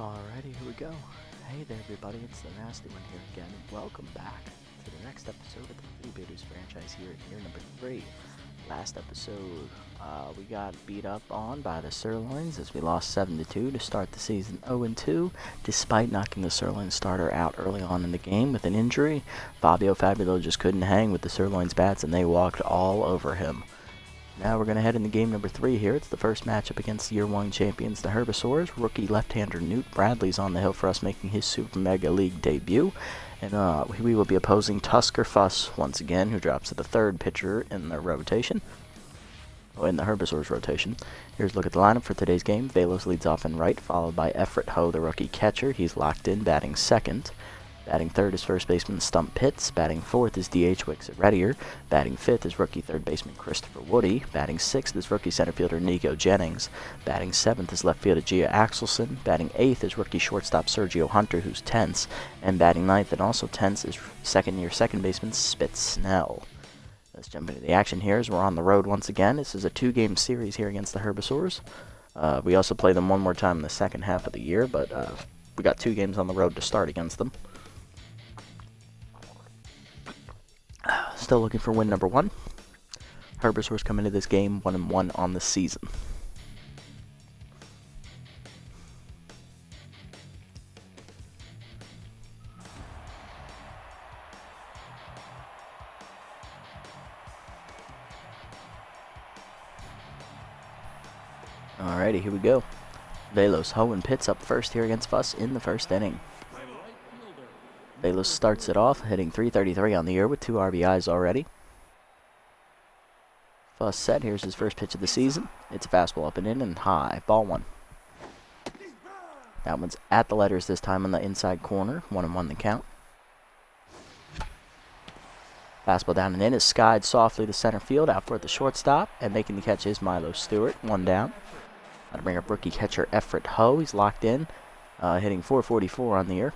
Alrighty, here we go. Hey there everybody, it's the Nasty One here again. Welcome back to the next episode of the Freebooters franchise here at year number 3. Last episode, we got beat up on by the Sirloins as we lost 7-2 to start the season 0-2. Despite knocking the Sirloin starter out early on in the game with an injury, Fabio Fabulo just couldn't hang with the Sirloins bats and they walked all over him. Now we're going to head into game number 3 here. It's the first matchup against Year 1 champions, the Herbisaurs. Rookie left-hander Newt Bradley's on the hill for us, making his Super Mega League debut. And we will be opposing Tusker Fuss once again, who drops to the third pitcher in the rotation. Oh, in the Herbisaurs rotation. Here's a look at the lineup for today's game. Velos leads off in right, followed by Efrett Ho, the rookie catcher. He's locked in, batting second. Batting third is first baseman Stump Pitts. Batting fourth is DH Wixit Reddier. Batting fifth is rookie third baseman Christopher Woody. Batting sixth is rookie center fielder Niko Jennings. Batting seventh is left fielder Gia Axelson. Batting eighth is rookie shortstop Sergio Hunter, who's tense. And batting ninth and also tense is second-year second baseman Spitz Snell. Let's jump into the action here as we're on the road once again. This is a 2-game series here against the Herbisaurs. We also play them one more time in the second half of the year, but we got 2 games on the road to start against them. Still looking for win number 1. Herbisaurs come into this game 1-1 on the season. Alrighty, here we go. Velos, Ho, and Pitts up first here against Fuss in the first inning. Velos starts it off, hitting .333 on the year with 2 RBIs already. Fuss set, here's his first pitch of the season. It's a fastball up and in and high, ball 1. That one's at the letters this time on the inside corner, 1-1 the count. Fastball down and in is skied softly to center field, out for the shortstop, and making the catch is Milo Stewart, 1 down. That'll bring up rookie catcher Efrett Ho, he's locked in, hitting .444 on the year.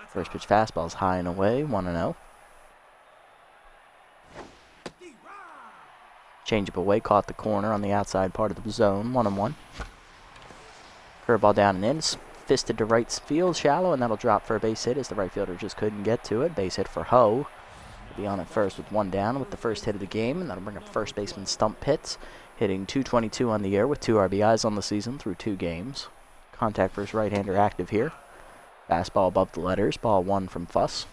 First pitch fastball is high and away, 1-0. Changeup away, caught the corner on the outside part of the zone, 1-1. Curveball down and in, fisted to right field, shallow, and that'll drop for a base hit as the right fielder just couldn't get to it. Base hit for Ho. He'll be on at first with 1 down with the first hit of the game, and that'll bring up first baseman Stump Pitts, hitting .222 on the year with 2 RBIs on the season through 2 games. Contact versus right-hander active here. Fastball above the letters, ball 1 from Fuss.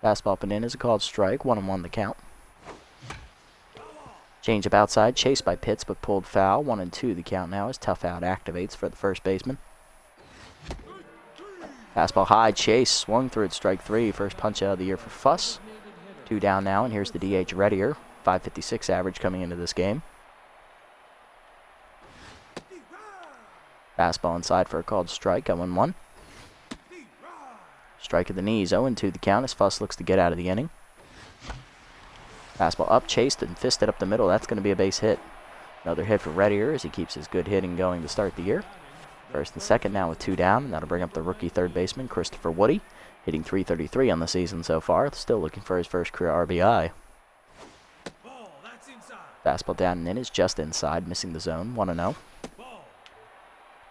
Fastball up and in is a called strike, 1-1 the count. Changeup outside, chased by Pitts but pulled foul, 1-2 the count now as tough out activates for the first baseman. Fastball high, chase, swung through it, strike 3, first punch out of the year for Fuss. 2 down now, and here's the DH Reddier, .556 average coming into this game. Fastball inside for a called strike, 0-1. Strike of the knees, 0-2 the count as Fuss looks to get out of the inning. Fastball up, chased and fisted up the middle. That's going to be a base hit. Another hit for Reddier as he keeps his good hitting going to start the year. First and second now with 2 down, and that'll bring up the rookie third baseman, Christopher Woody, hitting .333 on the season so far. Still looking for his first career RBI. Fastball down and in is just inside, missing the zone, 1-0.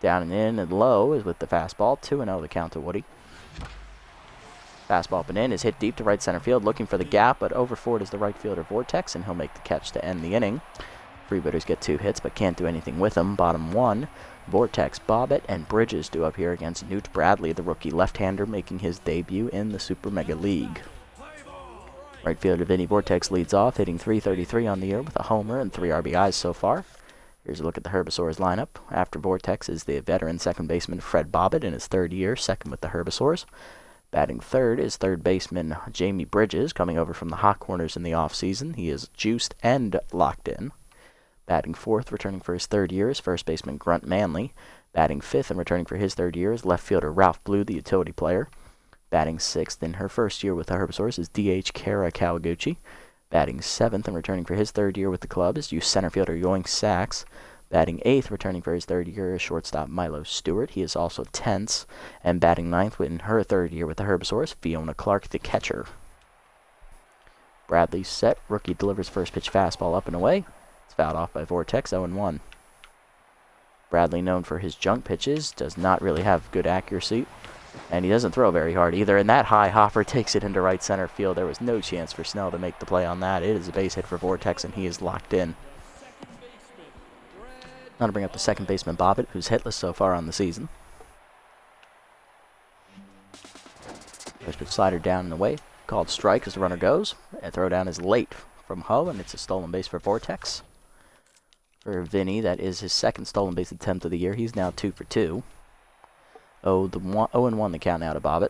Down and in and low is with the fastball, 2-0 the count to Woody. Fastball up and in is hit deep to right center field, looking for the gap, but over for it is the right fielder Vortex, and he'll make the catch to end the inning. Freebooters get 2 hits, but can't do anything with them. Bottom 1, Vortex, Bobbitt, and Bridges do up here against Newt Bradley, the rookie left-hander, making his debut in the Super Mega League. Right fielder Vinny Vortex leads off, hitting .333 on the year with a homer and 3 RBIs so far. Here's a look at the Herbisaurs lineup. After Vortex is the veteran second baseman Fred Bobbitt in his 3rd year, second with the Herbisaurs. Batting third is third baseman Jamie Bridges, coming over from the Hot Corners in the offseason. He is juiced and locked in. Batting fourth, returning for his 3rd year, is first baseman Grunt Manley. Batting fifth and returning for his 3rd year is left fielder Ralph Blue, the utility player. Batting sixth in her 1st year with the Herbisaurs is DH Kara Kawaguchi. Batting 7th and returning for his 3rd year with the club is youth center fielder Yoink Sachs. Batting 8th, returning for his 3rd year, is shortstop Milo Stewart. He is also tense. And batting 9th in her 3rd year with the Herbisaurs, Fiona Clark, the catcher. Bradley set. Rookie delivers first pitch fastball up and away. It's fouled off by Vortex, 0-1. Bradley, known for his junk pitches, does not really have good accuracy. And he doesn't throw very hard either. And that high hopper takes it into right center field. There was no chance for Snell to make the play on that. It is a base hit for Vortex, and he is locked in. Now to bring up the second baseman, Bobbitt, who's hitless so far on the season. First pitch slider down and away. Called strike as the runner goes. And throw down is late from Ho, and it's a stolen base for Vortex. For Vinny, that is his second stolen base attempt of the year. He's now 2 for 2. 0-1 the count now to Bobbitt.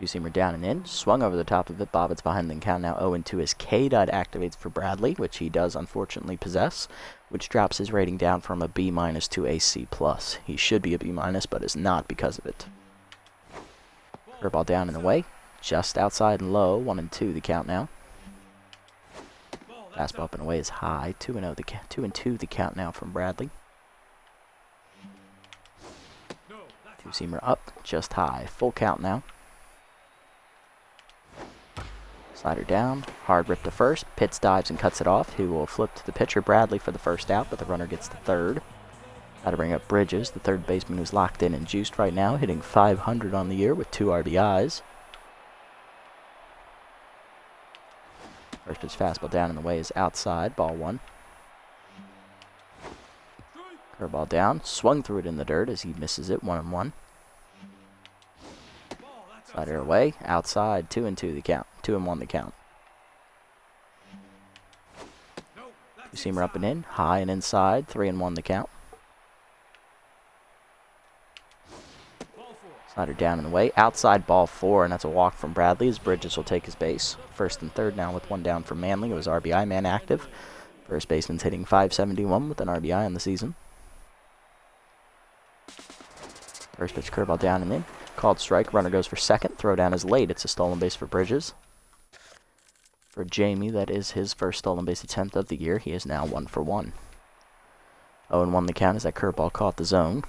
Two-seamer down and in. Swung over the top of it. Bobbitt's behind the count now 0-2 as K-Dot activates for Bradley, which he does unfortunately possess, which drops his rating down from a B- to a C+. He should be a B-, but is not because of it. Curveball down and away. Just outside and low. 1-2 the count now. Fastball up and away is high. 2-2 the count now from Bradley. Two-seamer up, just high. Full count now. Slider down, hard rip to first. Pitts dives and cuts it off. He will flip to the pitcher, Bradley, for the first out, but the runner gets to third. Got to bring up Bridges, the third baseman who's locked in and juiced right now, hitting .500 on the year with 2 RBIs. First pitch fastball down and the way is outside, ball 1. Curveball down, swung through it in the dirt as he misses it, 1-1. Slider away, outside, 2-2 the count, 2-1 the count. Two-seamer up and in, high and inside, 3-1 the count. Slider down and away, outside, ball 4, and that's a walk from Bradley as Bridges will take his base. First and third now with 1 down from Manley, who is RBI man active. First baseman's hitting .571 with an RBI on the season. First pitch curveball down and in. Called strike. Runner goes for second. Throw down is late. It's a stolen base for Bridges. For Jamie, that is his first stolen base attempt of the year. He is now 1 for 1. 0-1 the count as that curveball caught the zone.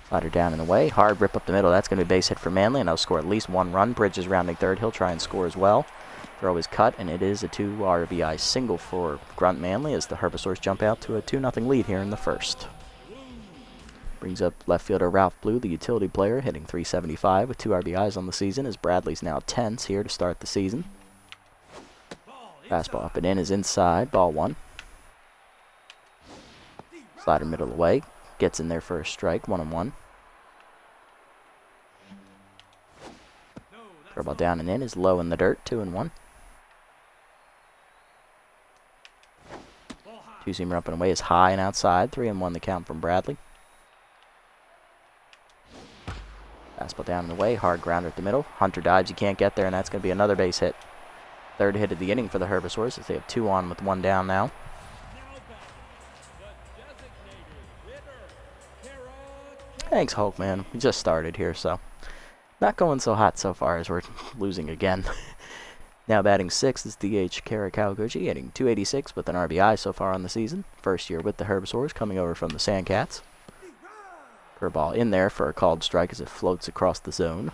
Slider down and away. Hard rip up the middle. That's going to be a base hit for Manley, and that'll score at least 1 run. Bridges rounding third. He'll try and score as well. Throw is cut, and it is a 2 RBI single for Grunt Manley as the Herbivores jump out to a 2-0 lead here in the first. Brings up left fielder Ralph Blue, the utility player, hitting .375 with 2 RBIs on the season as Bradley's now 10s here to start the season. Fastball up and in is inside, ball 1. Slider middle away, gets in there for a strike, 1-1. Curveball down and in is low in the dirt, 2-1. Two-seamer up and away is high and outside, 3-1 the count from Bradley. Fastball down and away, hard grounder at the middle. Hunter dives, you can't get there, and that's going to be another base hit. Third hit of the inning for the Herbivores as they have 2 on with 1 down now. Thanks, Hulk, man. We just started here, so not going so hot so far as we're losing again. Now batting 6 is DH Kawaguchi, hitting .286 with an RBI so far on the season. First year with the Herbivores, coming over from the Sandcats. Curveball in there for a called strike as it floats across the zone.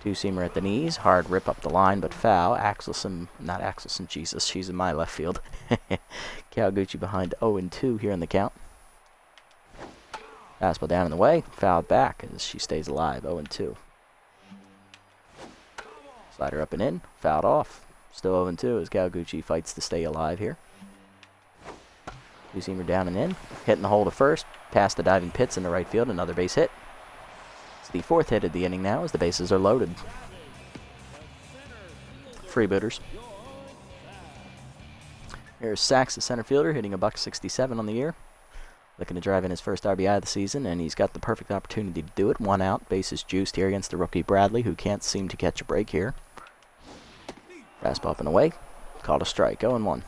Two-seamer at the knees, hard rip up the line, but foul. Not Axelson, Jesus, she's in my left field. Kawaguchi behind 0-2 here in the count. Fastball down in the way, fouled back as she stays alive, 0-2. Slider up and in, fouled off. Still 0-2 as Kawaguchi fights to stay alive here. Two-seamer down and in, hitting the hole to first, past the diving Pitts in the right field, another base hit. It's the 4th hit of the inning now as the bases are loaded. Freebooters. Here's Sachs, the center fielder, hitting a .167 on the year. Looking to drive in his first RBI of the season, and he's got the perfect opportunity to do it. 1 out, bases juiced here against the rookie Bradley, who can't seem to catch a break here. Fastball up and away, called a strike, 0-1.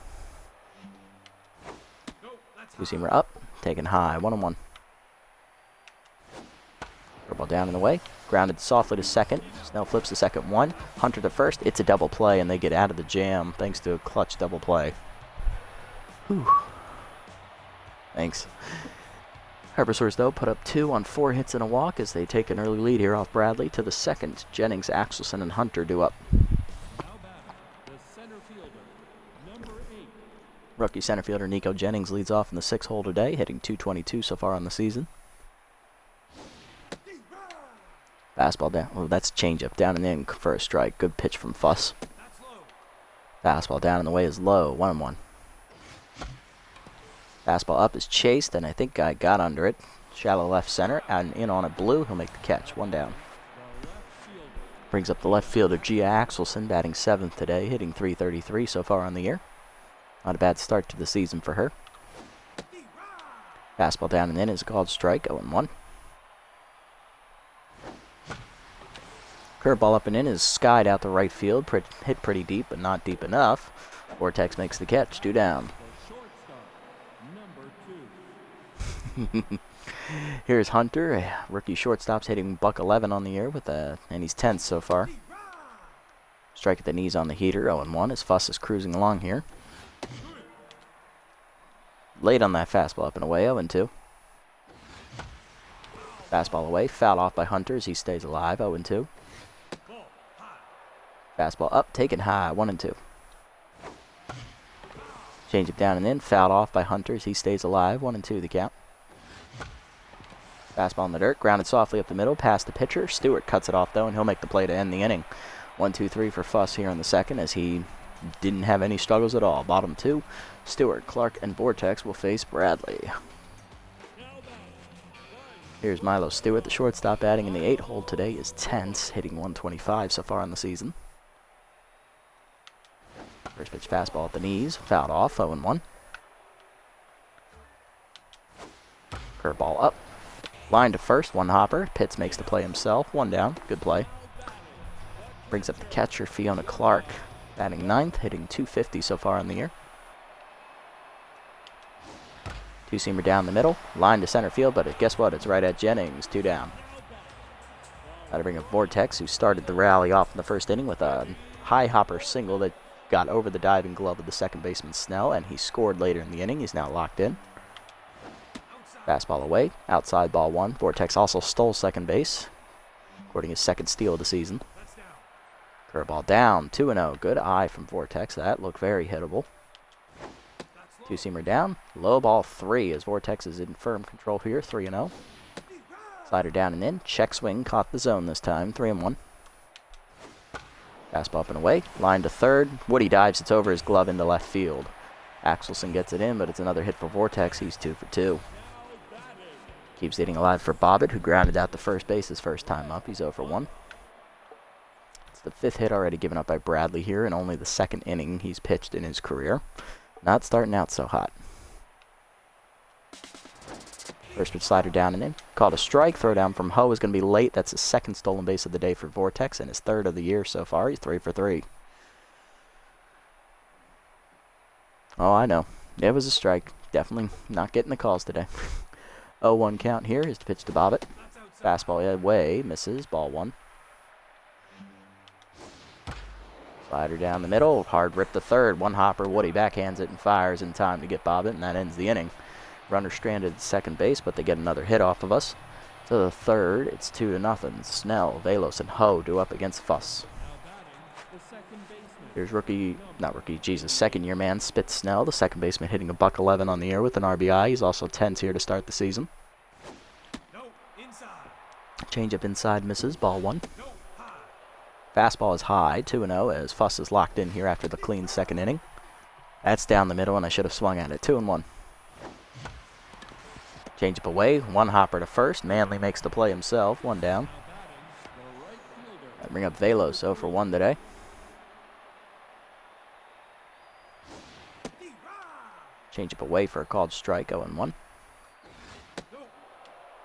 Two-seamer up, taken high, 1-1. Curveball down and away, grounded softly to second. Snell flips the second 1. Hunter to first. It's a double play, and they get out of the jam thanks to a clutch double play. Whew. Thanks. Herbivores, though, put up 2 on 4 hits and a walk as they take an early lead here off Bradley. To the second, Jennings, Axelson, and Hunter do up. Rookie center fielder Niko Jennings leads off in the 6-hole today, hitting .222 so far on the season. Fastball down. Oh, that's changeup down and in for a strike. Good pitch from Fuss. Fastball down and the way is low. 1-1. Fastball up is chased, and I think I got under it. Shallow left center, and in on it blue. He'll make the catch. 1 down. Brings up the left fielder Gia Axelson, batting 7th today, hitting .333 so far on the year. Not a bad start to the season for her. Fastball down and in is a called strike. 0-1. Curveball up and in is skied out to right field. Hit pretty deep, but not deep enough. Vortex makes the catch. 2 down. Here's Hunter, rookie shortstop's hitting .111 on the year and he's 10th so far. Strike at the knees on the heater. 0-1 as Fuss is cruising along here. Late on that fastball up and away. 0-2. Fastball away, fouled off by Hunter as he stays alive. 0-2. Fastball up, taken high. 1-2. Change it down and in, fouled off by Hunter as he stays alive. 1-2 the count. Fastball in the dirt, grounded softly up the middle, past the pitcher. Stewart cuts it off though, and he'll make the play to end the inning. 1-2-3 for Fuss here in the second, as he didn't have any struggles at all. Bottom 2, Stewart, Clark, and Vortex will face Bradley. Here's Milo Stewart, the shortstop, batting in the 8-hole today is 10th, hitting .125 so far on the season. First pitch fastball at the knees, fouled off. 0-1. Curveball up. Line to first, 1 hopper. Pitts makes the play himself. 1 down. Good play. Brings up the catcher, Fiona Clark, batting 9th, hitting .250 so far on the year. 2-seamer down the middle. Line to center field, but guess what? It's right at Jennings. 2 down. That'll bring up Vortex, who started the rally off in the first inning with a high hopper single that got over the diving glove of the second baseman Snell, and he scored later in the inning. He's now locked in. Fastball away, outside ball 1. Vortex also stole second base, recording his second steal of the season. Curveball down, 2-0. Good eye from Vortex. That looked very hittable. 2-seamer down, low ball 3 as Vortex is in firm control here. 3-0. Slider down and in, check swing, caught the zone this time. 3-1. Fastball up and away, line to third. Woody dives, it's over his glove into left field. Axelson gets it in, but it's another hit for Vortex. He's 2 for 2. Keeps hitting alive for Bobbitt, who grounded out to first base his first time up. He's 0 for 1. It's the 5th hit already given up by Bradley here, and only the 2nd inning he's pitched in his career. Not starting out so hot. First pitch slider down and in. Called a strike. Throw down from Ho is going to be late. That's his 2nd stolen base of the day for Vortex and his 3rd of the year so far. He's 3 for 3. Oh, I know. It was a strike. Definitely not getting the calls today. 0-1 count here. Here's the pitch to Bobbitt. Fastball away. Misses. Ball 1. Slider down the middle. Hard rip to third. 1 hopper. Woody backhands it and fires in time to get Bobbitt, and that ends the inning. Runner stranded at second base, but they get another hit off of us. To the 3rd, it's 2-0. Snell, Velos, and Ho do up against Fuss. Here's second-year man, Spitz Snell, the second baseman, hitting a .111 on the year with an RBI. He's also 10th here to start the season. Changeup inside misses, ball 1. Fastball is high, 2-0, as Fuss is locked in here after the clean second inning. That's down the middle, and I should have swung at it. 2-1. Changeup away, 1 hopper to first. Manley makes the play himself, 1 down. Bring up Velos, 0 for 1 today. Changeup away for a called strike, 0-1.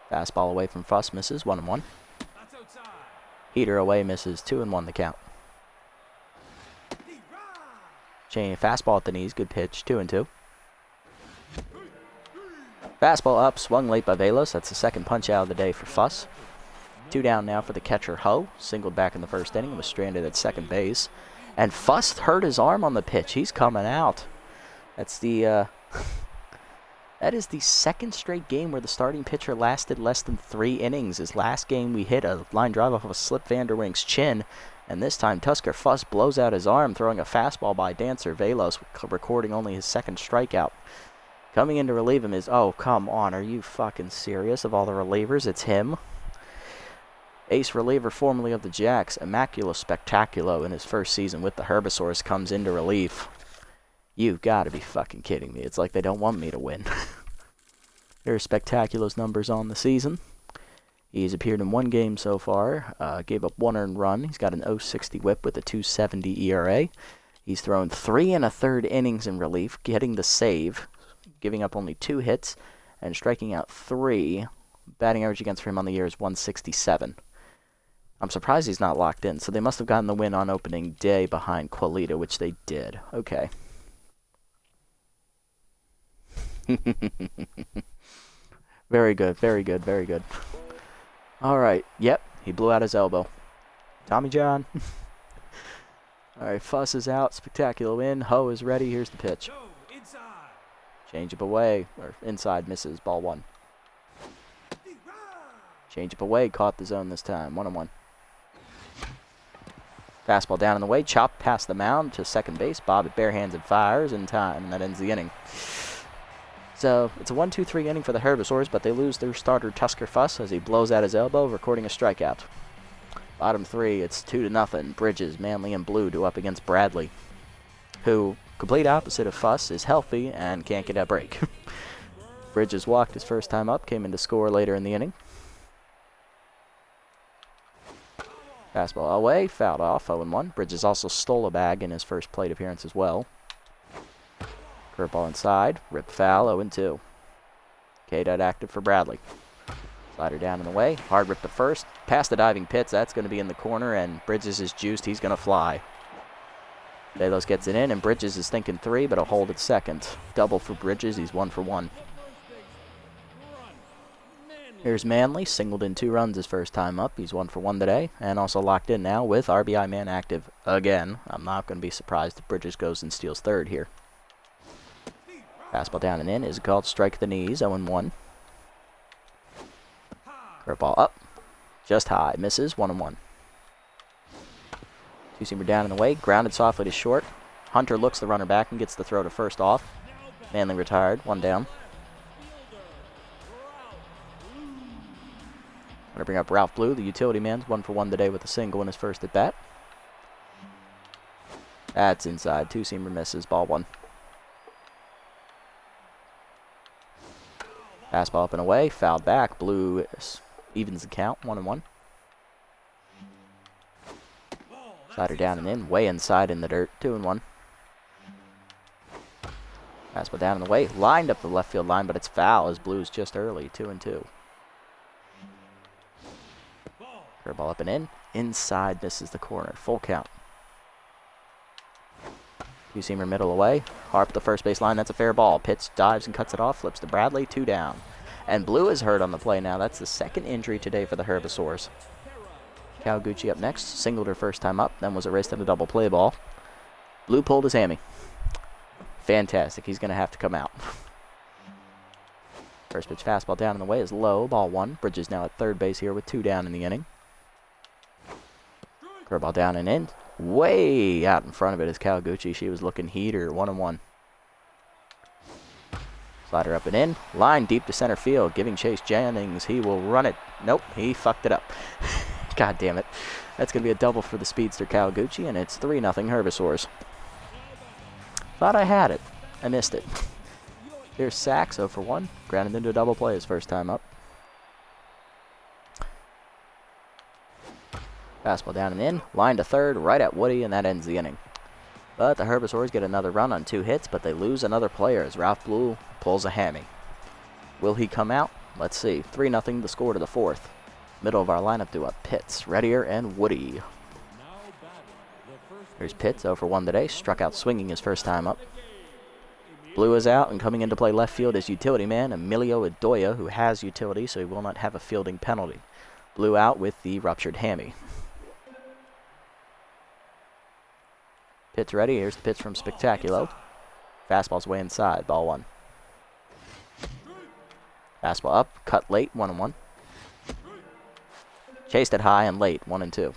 Fastball away from Fuss, misses, 1-1. Heater away, misses, 2-1 the count. Fastball at the knees, good pitch, 2-2. Fastball up, swung late by Velos. That's the 2nd punch out of the day for Fuss. 2 down now for the catcher, Ho. Singled back in the first inning and was stranded at second base. And Fuss hurt his arm on the pitch. He's coming out. That's the, that is the 2nd straight game where the starting pitcher lasted less than 3 innings. His last game we hit a line drive off of a slip Vanderwink's chin, And this time, Tusker Fuss blows out his arm, throwing a fastball by Dancer Velos, recording only his second strikeout. Coming in to relieve him is, oh, come on, are you fucking serious? Of all the relievers, it's him? Ace reliever formerly of the Jacks, Immaculus Spectaculo, in his first season with the Herbisaurs, comes into relief. You've got to be fucking kidding me. It's like they don't want me to win. There's Spectaculo's numbers on the season. He's appeared in 1 game so far, gave up 1 earned run. He's got an .060 whip with a .270 ERA. He's thrown 3 1/3 innings in relief, getting the save, giving up only 2 hits, and striking out 3. Batting average against him on the year is .167. I'm surprised he's not locked in, so they must have gotten the win on opening day behind Qualita, which they did. Okay. Very good, very good, very good. Alright, yep, he blew out his elbow. Tommy John. Alright, Fuss is out, Spectacular in, Ho is ready, here's the pitch. Change up away, or inside, misses, ball 1. Change up away, caught the zone this time, 1-1. Fastball down in the way, chopped past the mound to second base, Bob at bare hands and fires in time, and that ends the inning. So, it's a 1-2-3 inning for the Herbisaurs, but they lose their starter Tusker Fuss as he blows out his elbow, recording a strikeout. Bottom 3, it's 2-0. Bridges, Manley, and Blue do up against Bradley, who, complete opposite of Fuss, is healthy and can't get a break. Bridges walked his first time up, came in to score later in the inning. Fastball away, fouled off, 0-1. Bridges also stole a bag in his first plate appearance as well. Curveball inside, rip foul, 0-2. K-Dot active for Bradley. Slider down in the way, hard rip to first, past the diving pits, that's going to be in the corner, and Bridges is juiced, he's going to fly. Velos gets it in, and Bridges is thinking 3, but a hold at second. Double for Bridges, he's 1 for 1. Here's Manley, singled in 2 runs his first time up, he's 1 for 1 today, and also locked in now with RBI man active again. I'm not going to be surprised if Bridges goes and steals third here. Fastball down and in is called strike the knees, 0-1. Curveball up, just high, misses, 1-1. Two-seamer down and away, grounded softly to short. Hunter looks the runner back and gets the throw to first off. Manley retired, 1 down. Going to bring up Ralph Blue, the utility man's 1 for 1 today with a single in his first at bat. That's inside, two-seamer misses, ball 1. Fastball up and away, fouled back. Blue evens the count, 1-1. Slider down and in, way inside in the dirt, 2-1. Fastball down and away, lined up the left field line, but it's foul as Blue's just early, 2-2. Curveball up and in, inside misses the corner, full count. Two-seamer middle away. Harp the first base line. That's a fair ball. Pitts dives and cuts it off. Flips to Bradley. 2 down. And Blue is hurt on the play now. That's the second injury today for the Herbisaurs. Kawaguchi up next. Singled her first time up. Then was erased on a double play ball. Blue pulled his hammy. Fantastic. He's going to have to come out. First pitch fastball down in the way is low. Ball 1. Bridges now at third base here with 2 down in the inning. Curveball down and in. Way out in front of it is Kawaguchi. She was looking heater, 1-1. Slider up and in. Line deep to center field, giving chase Jennings. He will run it. Nope, he fucked it up. God damn it. That's going to be a double for the speedster Kawaguchi, and it's 3-0 Herbisaurs. Thought I had it. I missed it. Here's Sachs, 0 for 1. Grounded into a double play his first time up. Fastball down and in, line to third, right at Woody, and that ends the inning. But the Herbisaurs get another run on 2 hits, but they lose another player as Ralph Blue pulls a hammy. Will he come out? Let's see. 3-0 the score to the 4th. Middle of our lineup do up Pitts, Reddier, and Woody. Here's Pitts, 0 for 1 today, struck out swinging his first time up. Blue is out, and coming in to play left field is utility man Emilio Idoia, who has utility, so he will not have a fielding penalty. Blue out with the ruptured hammy. Pitch ready. Here's the pitch from Spectaculo. Fastball's way inside. Ball 1. Fastball up. Cut late. 1-1. Chased it high and late. 1-2.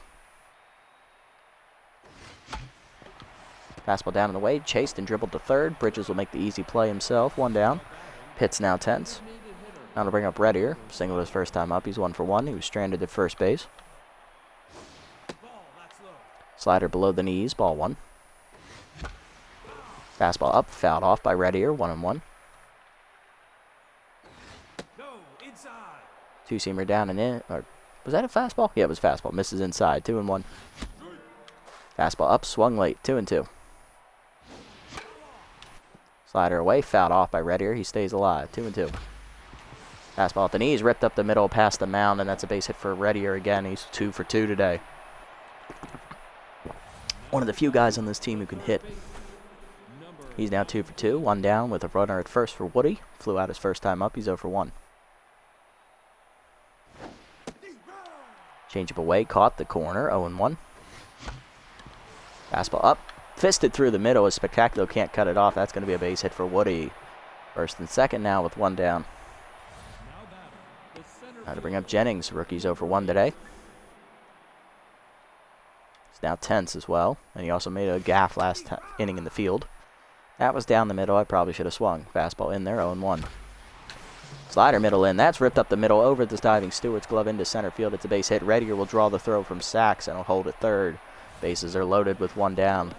Fastball down and away, chased and dribbled to third. Bridges will make the easy play himself. 1 down. Pitt's now tense. Now to bring up Red here. Single his first time up. He's 1 for 1. He was stranded at first base. Slider below the knees. Ball 1. Fastball up. Fouled off by Red here. 1-1. Two-seamer down and in. Or was that a fastball? Yeah, it was fastball. Misses inside. 2-1. Fastball up. Swung late. 2-2. Slider away. Fouled off by Red here. He stays alive. 2-2. Fastball at the knees. Ripped up the middle past the mound, and that's a base hit for Red here again. He's 2 for 2 today. One of the few guys on this team who can hit. He's now 2 for 2. 1 down with a runner at first for Woody. Flew out his first time up. He's 0 for 1. Change up away. Caught the corner. 0-1. Fastball up. Fisted through the middle. Is Spectacular. Can't cut it off. That's going to be a base hit for Woody. First and second now with 1 down. Now to bring up Jennings. Rookie's 0 for 1 today. He's now tense as well. And he also made a gaffe last inning in the field. That was down the middle. I probably should have swung. Fastball in there. 0-1. Slider middle in. That's ripped up the middle over this diving Stewart's glove into center field. It's a base hit. Reddier will draw the throw from Sachs and will hold at third. Bases are loaded with 1 down.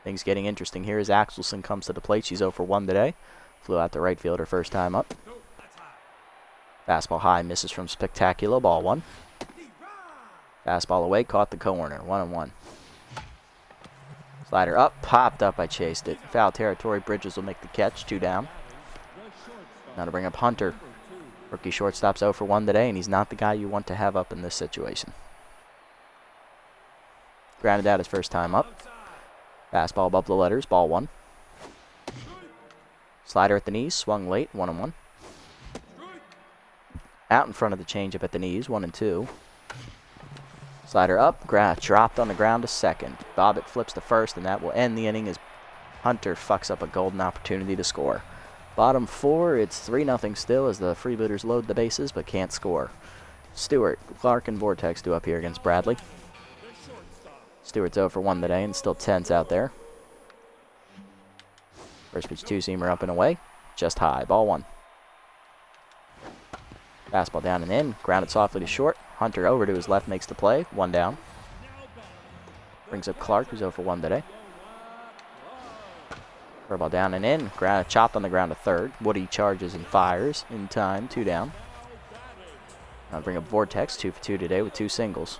Things getting interesting here as Axelson comes to the plate. She's 0 for 1 today. Flew out the right fielder first time up. Fastball high. Misses from Spectacular. Ball 1. Fastball away. Caught the corner. 1-1. Slider up. Popped up. I chased it. Foul territory. Bridges will make the catch. 2 down. Now to bring up Hunter. Rookie shortstop's 0 for 1 today, and he's not the guy you want to have up in this situation. Grounded out his first time up. Fastball above the letters. Ball 1. Slider at the knees. Swung late. 1-1. Out in front of the changeup at the knees. 1-2. Slider up. Dropped on the ground to second. Bobbitt flips to first, and that will end the inning as Hunter fucks up a golden opportunity to score. Bottom 4, it's 3-0 still as the Freebooters load the bases but can't score. Stewart, Clark, and Vortex do up here against Bradley. Stewart's 0 for 1 today and still tense out there. First pitch 2-seamer up and away. Just high. Ball 1. Fastball down and in. Grounded softly to short. Hunter over to his left makes the play. 1 down. Brings up Clark, who's 0 for 1 today. Curveball down and in. Chopped on the ground to third. Woody charges and fires in time. 2 down. Now bring up Vortex. 2 for 2 today with 2 singles.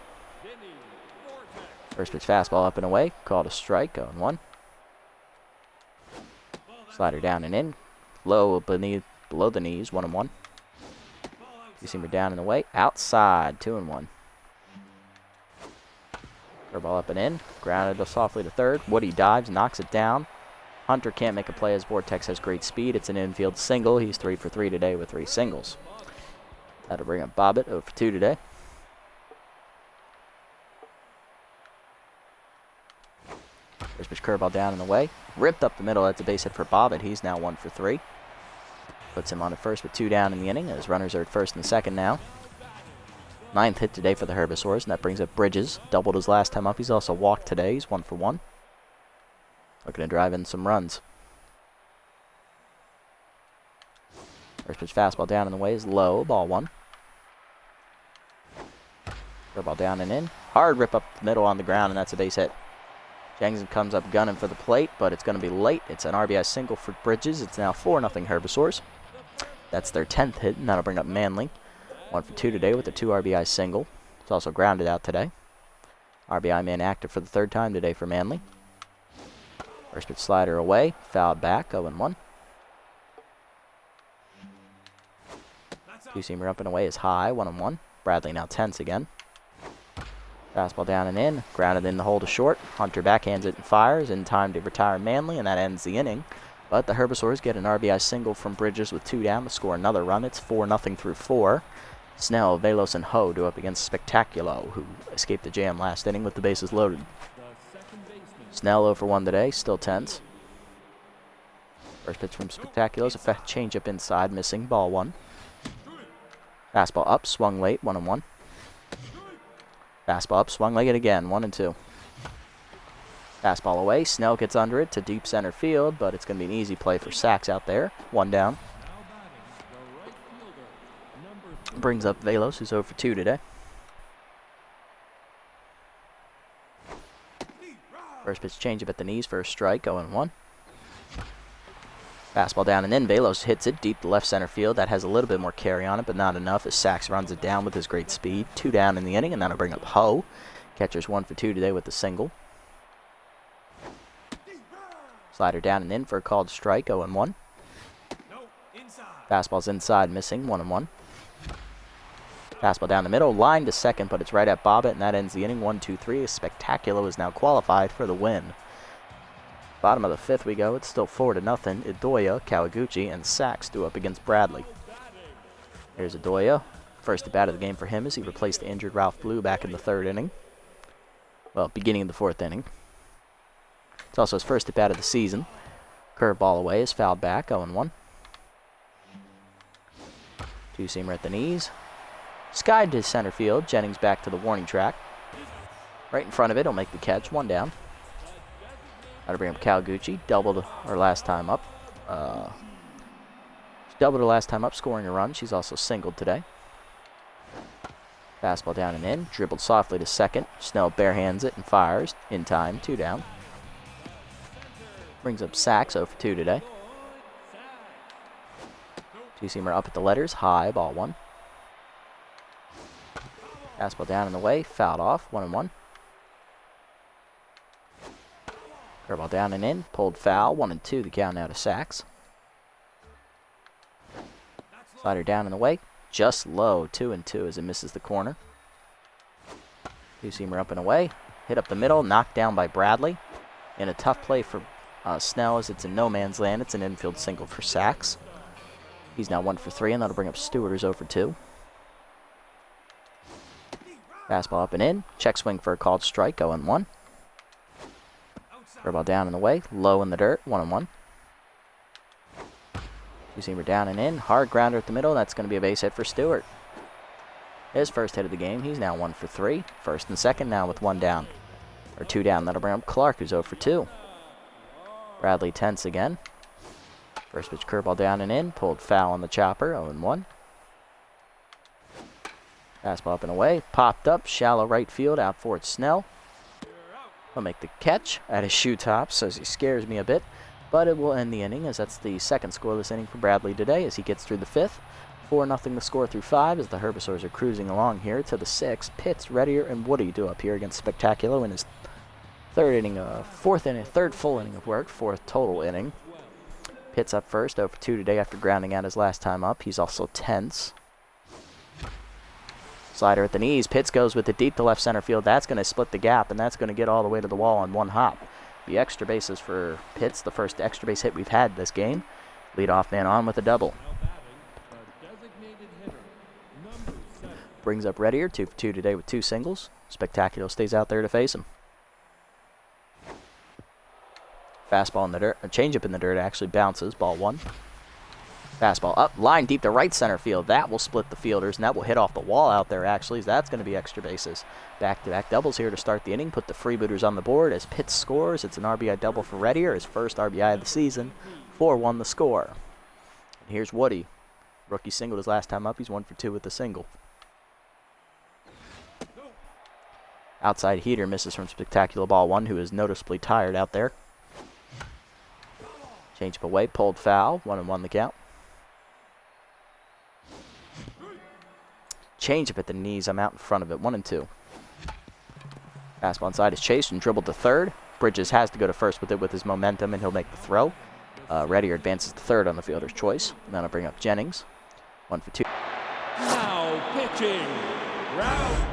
First pitch fastball up and away. Called a strike. 0-1. Slider down and in. Low below the knees. 1-1. Two-seamer down and away. Outside. 2-1. Curveball up and in. Grounded softly to third. Woody dives. Knocks it down. Hunter can't make a play as Vortex has great speed. It's an infield single. He's 3 for 3 today with 3 singles. That'll bring up Bobbitt, 0 for 2 today. First pitch curveball down and away. Ripped up the middle. That's a base hit for Bobbitt. He's now 1 for 3. Puts him on at first with 2 down in the inning as runners are at first and second now. 9th hit today for the Herbivores, and that brings up Bridges. Doubled his last time up. He's also walked today. He's 1 for 1. Looking to drive in some runs. First pitch fastball down and away is low. Ball 1. Curveball down and in. Hard rip up the middle on the ground, and that's a base hit. Jennings comes up gunning for the plate, but it's going to be late. It's an RBI single for Bridges. It's now 4-0 Herbivores. That's their 10th hit, and that'll bring up Manley. 1 for 2 today with a 2 RBI single. It's also grounded out today. RBI man active for the 3rd time today for Manley. First pitch slider away. Fouled back. 0-1. Two-seamer up and away is high. 1-1. Bradley now tense again. Fastball down and in. Grounded in the hole to short. Hunter backhands it and fires in time to retire Manley, and that ends the inning. But the Herbivores get an RBI single from Bridges with 2 down to score another run. It's 4-0 through 4. Snell, Velos, and Ho do up against Spectaculo, who escaped the jam last inning with the bases loaded. Snell 0 for 1 today, still tense. First pitch from Spectaculo is a changeup inside, missing. Ball 1. Fastball up, swung late. 1-1. Fastball up, swung like it again, 1-2. Fastball away, Snell gets under it to deep center field, but it's going to be an easy play for Sachs out there. 1 down. Brings up Velos, who's 0 for 2 today. First pitch changeup at the knees for a strike, 0-1. Fastball down and in. Velos hits it deep to left center field. That has a little bit more carry on it, but not enough as Sachs runs it down with his great speed. 2 down in the inning, and that'll bring up Ho. Catcher's 1 for 2 today with the single. Slider down and in for a called strike, 0-1. Fastball's inside, missing, 1-1. Fastball down the middle, line to second, but it's right at Bobbitt, and that ends the inning, 1-2-3. Spectacular is now qualified for the win. Bottom of the 5th we go. It's still 4-0. Idoya, Kawaguchi, and Sachs do up against Bradley. Here's Idoya. First at bat of the game for him as he replaced the injured Ralph Blue back in the 3rd inning. Well, beginning of the 4th inning. It's also his first at bat of the season. Curveball away is fouled back, 0-1. Two-seamer at the knees. Skied to center field. Jennings back to the warning track. Right in front of it, he'll make the catch, 1 down. That'll bring up Kawaguchi. Doubled her last time up. Scoring a run. She's also singled today. Fastball down and in. Dribbled softly to second. Snell barehands it and fires. In time, 2 down. Brings up Sachs, 0 for 2 today. Two-seamer up at the letters. High, ball 1. Fastball down and away. Fouled off, 1-1. Curveball down and in, pulled foul, 1-2, the count now to Sachs. Slider down and away, just low, 2-2 as it misses the corner. Two-seamer up and away, hit up the middle, knocked down by Bradley. In a tough play for Snell as it's in no man's land, it's an infield single for Sachs. He's now 1 for 3, and that'll bring up Stewart, who's 0 for 2. Fastball up and in, check swing for a called strike, 0-1. Curveball down and away, low in the dirt, 1-1. Two-seamer down and in, hard grounder at the middle, that's going to be a base hit for Stewart. His first hit of the game, he's now 1 for 3. First and second now with 1 down, or 2 down. That'll bring up Clark, who's 0 for 2. Bradley tense again. First pitch curveball down and in, pulled foul on the chopper, 0-1. Fastball up and away, popped up, shallow right field, out for it Snell. He'll make the catch at his shoe top, so he scares me a bit. But it will end the inning, as that's the second scoreless inning for Bradley today as he gets through the 5th. 4-0 the score through 5 as the Herbivores are cruising along here to the 6th. Pitts, Reddier, and Woody do up here against Spectacular in his third full inning of work, 4th total inning. Pitts up first, 0 for 2 today after grounding out his last time up. He's also tense. Slider at the knees. Pitts goes with it deep to left center field. That's going to split the gap, and that's going to get all the way to the wall on 1 hop. The extra bases for Pitts, the first extra base hit we've had this game. Leadoff man on with a double. Brings up Reddier, 2 for 2 today with 2 singles. Spectacular stays out there to face him. Fastball in the dirt, a changeup in the dirt actually bounces, ball 1. Fastball up, line deep to right center field. That will split the fielders, and that will hit off the wall out there, actually. That's going to be extra bases. Back-to-back doubles here to start the inning. Put the Freebooters on the board as Pitts scores. It's an RBI double for Reddier, his first RBI of the season. 4-1 the score. And here's Woody. Rookie singled his last time up. He's 1 for 2 with the single. Outside heater misses from Spectacular, ball 1, who is noticeably tired out there. Changeup away, pulled foul. 1-1 the count. Changeup at the knees. I'm out in front of it. 1-2. Fastball inside is chased and dribbled to third. Bridges has to go to first with it with his momentum, and he'll make the throw. Reddier advances to third on the fielder's choice. And that'll bring up Jennings. 1 for 2. Now pitching. Ralph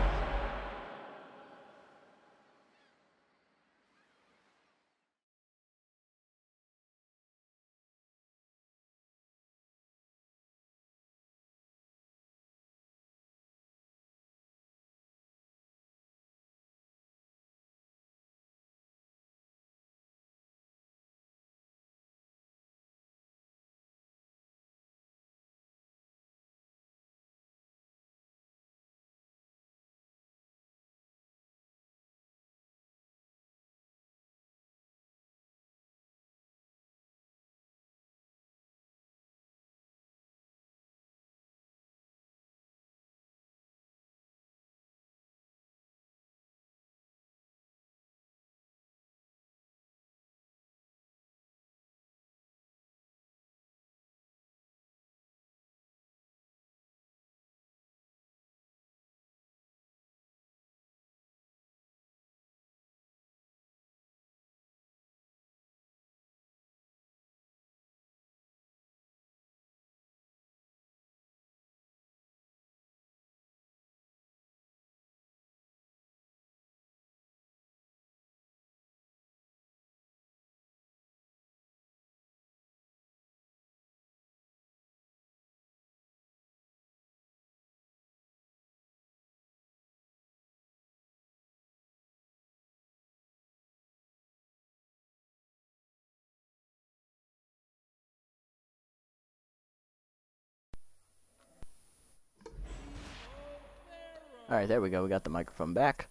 Alright, there we go. We got the microphone back.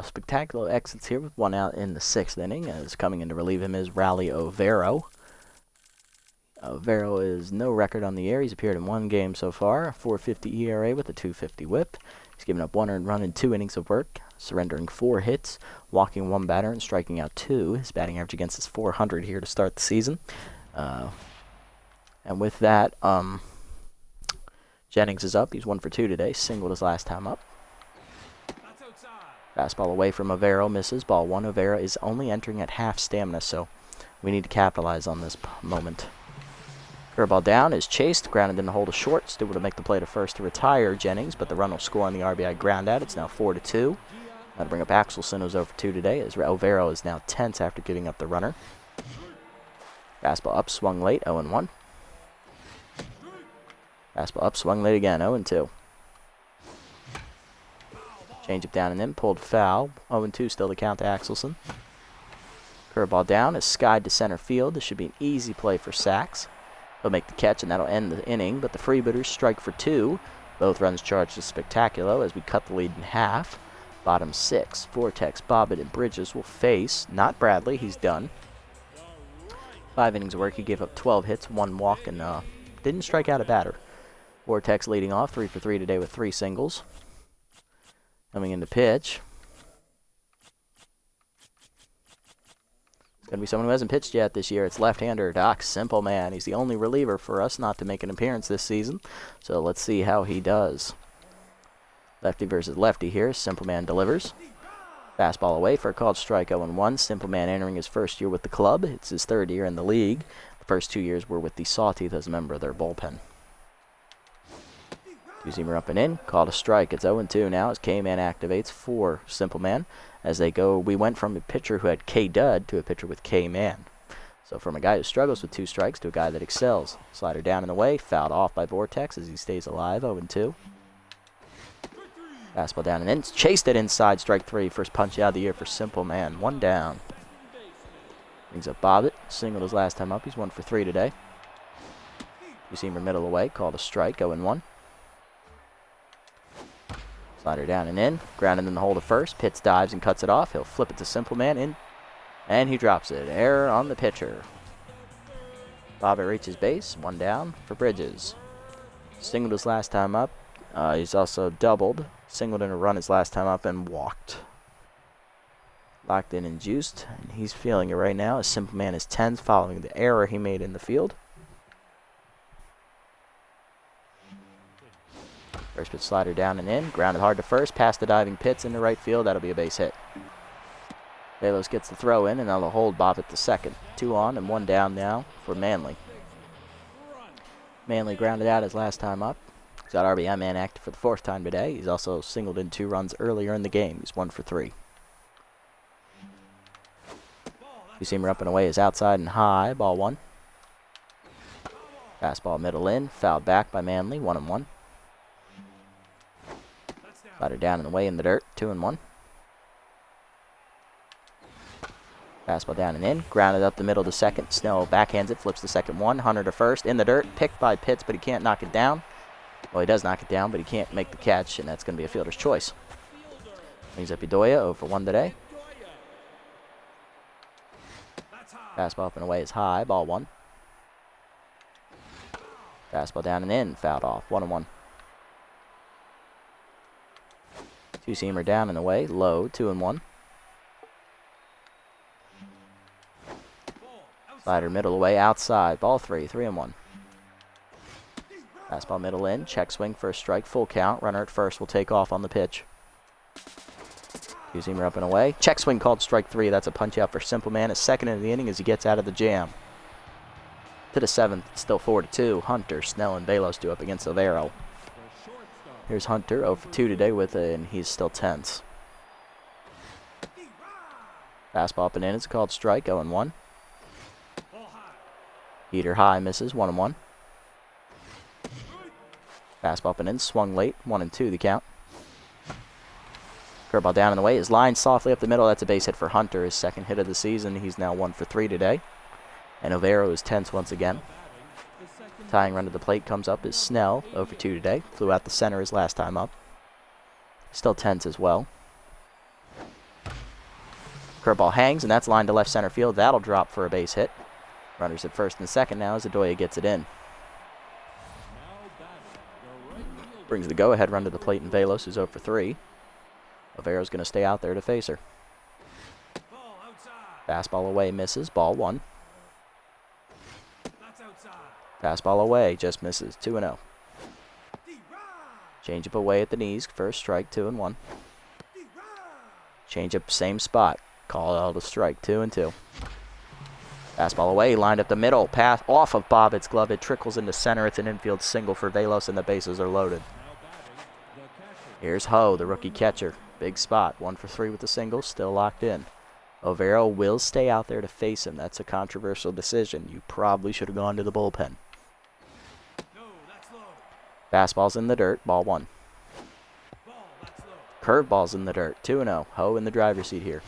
Spectacular exits here with one out in the 6th inning. As coming in to relieve him is Rally Overo. Overo is no record on the year. He's appeared in one game so far, a 4.50 ERA with a 2.50 whip. He's given up 1 earned run in 2 innings of work, surrendering 4 hits, walking 1 batter, and striking out 2. His batting average against is .400 here to start the season. And with that, Jennings is up. He's 1 for 2 today. Singled his last time up. Fastball away from Overo, misses. Ball 1. Overo is only entering at half stamina, so we need to capitalize on this moment. Curveball down is chased, grounded in the hole to short. Still able to make the play to first to retire Jennings, but the run will score on the RBI ground out. It's now 4-2. That'll bring up Axelson, who's 0 for 2 today, as Overo is now tense after giving up the runner. Fastball up, swung late, 0-1. Fastball up, swung late again, 0-2. Change up down and in, pulled foul, 0-2 still to count to Axelson. Curveball down is skied to center field. This should be an easy play for Sachs. He'll make the catch, and that'll end the inning, but the Freebooters strike for 2. Both runs charged to Spectacular as we cut the lead in half. Bottom 6, Vortex, Bobbitt, and Bridges will face, not Bradley, he's done. 5 innings of work, he gave up 12 hits, 1 walk, and didn't strike out a batter. Vortex leading off, 3 for 3 today with 3 singles. Coming into pitch. It's going to be someone who hasn't pitched yet this year. It's left-hander Doc Simple Man. He's the only reliever for us not to make an appearance this season. So let's see how he does. Lefty versus lefty here. Simple Man delivers. Fastball away for a called strike, 0-1. Simple Man entering his first year with the club. It's his 3rd year in the league. The first 2 years were with the Sawteeth as a member of their bullpen. Two-seamer up and in. Called a strike. It's 0-2 now as K-Man activates for Simple Man. As they go, we went from a pitcher who had K-Dud to a pitcher with K-Man. So from a guy who struggles with 2 strikes to a guy that excels. Slider down and away, fouled off by Vortex as he stays alive, 0-2. Fastball down and in, chased it inside, strike 3. First punch out of the year for Simple Man, 1 down. Brings up Bobbitt, singled his last time up, he's 1 for 3 today. Two-seamer middle away, called a strike, 0-1. Slider down and in, grounded in the hole to first. Pitts dives and cuts it off. He'll flip it to Simple Man in, and he drops it. Error on the pitcher. Bobbitt reaches base, 1 down for Bridges. Singled his last time up. He's also doubled. Singled in a run his last time up and walked. Locked in and juiced, and he's feeling it right now as Simple Man is 10th following the error he made in the field. First pitch slider down and in, grounded hard to first, past the diving Pitts into right field. That'll be a base hit. Velos gets the throw in, and that'll hold Bobbitt to second. 2 on and 1 down now for Manley. Manley grounded out his last time up. He's got RBI man active for the 4th time today. He's also singled in 2 runs earlier in the game. He's 1 for 3. Two-seamer up and away is outside and high, ball 1. Fastball middle in, fouled back by Manley, 1-1. Slider down and away in the dirt, 2-1. Fastball down and in, grounded up the middle to second. Snow backhands it, flips the second one. Hunter to first, in the dirt, picked by Pitts, but he can't knock it down. Well, he does knock it down, but he can't make the catch, and that's going to be a fielder's choice. Brings up Bedoya, 0 for 1 today. Fastball up and away is high, ball 1. Fastball down and in, fouled off, 1-1. Two-seamer down and away, low, 2-1. Slider middle away, outside, ball 3, 3-1. Fastball middle in, check swing, first strike, full count. Runner at first will take off on the pitch. Two-seamer up and away. Check swing called strike 3. That's a punch out for Simple Man. His 2nd in the inning as he gets out of the jam. To the 7th, it's still 4-2. Hunter, Snell, and Velos do up against Overo. Here's Hunter, 0 for 2 today with it, and he's still tense. Fastball up and in, it's a called strike, 0-1. Heater high, misses, 1-1. Fastball up and in, swung late, 1-2 the count. Curveball down in the way is lined softly up the middle. That's a base hit for Hunter, his 2nd hit of the season. He's now 1 for 3 today. And Overo is tense once again. Tying run to the plate comes up is Snell, 0 for 2 today. Flew out the center his last time up. Still tense as well. Curveball hangs, and that's lined to left center field. That'll drop for a base hit. Runners at first and second now as Adoya gets it in. Brings the go-ahead run to the plate, and Velos, who's 0 for 3. Avero's going to stay out there to face her. Fastball away, misses. Ball 1. Fastball away, just misses. 2-0. Changeup away at the knees. First strike, 2-1. Changeup, same spot. Call out a strike, 2-2. Fastball away, lined up the middle. Pass off of Bobbitt's glove. It trickles into center. It's an infield single for Velos, and the bases are loaded. Here's Ho, the rookie catcher. Big spot. 1 for 3 with the single. Still locked in. Overo will stay out there to face him. That's a controversial decision. You probably should have gone to the bullpen. Fastball's in the dirt. Ball 1. Curveball's in the dirt. 2-0. Ho in the driver's seat here.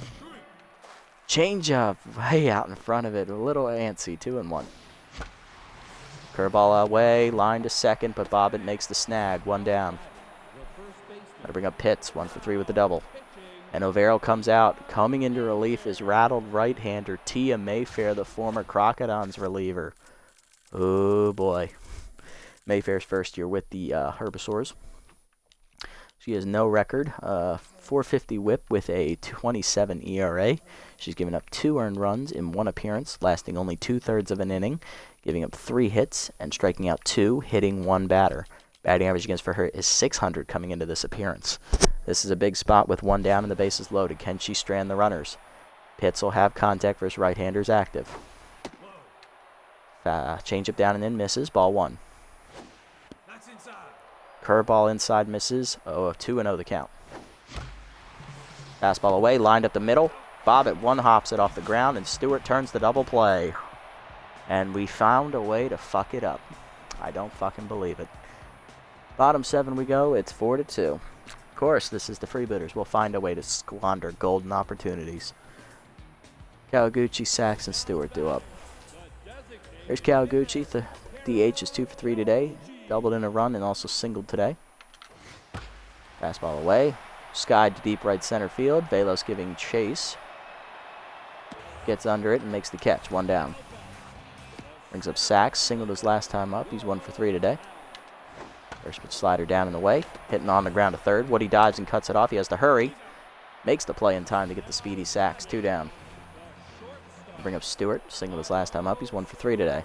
Changeup way out in front of it. A little antsy. 2-1. Curveball away. Line to second, but Bobbitt makes the snag. 1 down. Gotta bring up Pitts. 1 for 3 with the double. And Overo comes out. Coming into relief is rattled right-hander Tia Mayfair, the former Crocodons reliever. Oh, boy. Mayfair's first year with the Herbivores. She has no record. 450 whip with a 27 ERA. She's given up 2 earned runs in 1 appearance, lasting only 2/3 of an inning, giving up 3 hits and striking out 2, hitting 1 batter. Batting average against for her is .600 coming into this appearance. This is a big spot with 1 down and the bases loaded. Can she strand the runners? Pitts will have contact versus right-handers active. Changeup down and in, misses. Ball 1. Curveball inside, misses. 2-0 the count. Fastball away, lined up the middle. Bobbitt one-hops it off the ground, and Stewart turns the double play. And we found a way to fuck it up. I don't fucking believe it. Bottom 7 we go. It's 4-2. Of course, this is the Freebooters. We'll find a way to squander golden opportunities. Kawaguchi, Sachs, and Stewart do up. Here's Kawaguchi. The DH is 2 for 3 today. Doubled in a run and also singled today. Fastball away. Skied to deep right center field. Velos giving chase. Gets under it and makes the catch. 1 down. Brings up Sachs. Singled his last time up. He's 1 for 3 today. First pitch slider down and away. Hitting on the ground to third. Woody dives and cuts it off. He has to hurry. Makes the play in time to get the speedy Sachs. 2 down. Bring up Stewart. Singled his last time up. He's 1 for 3 today.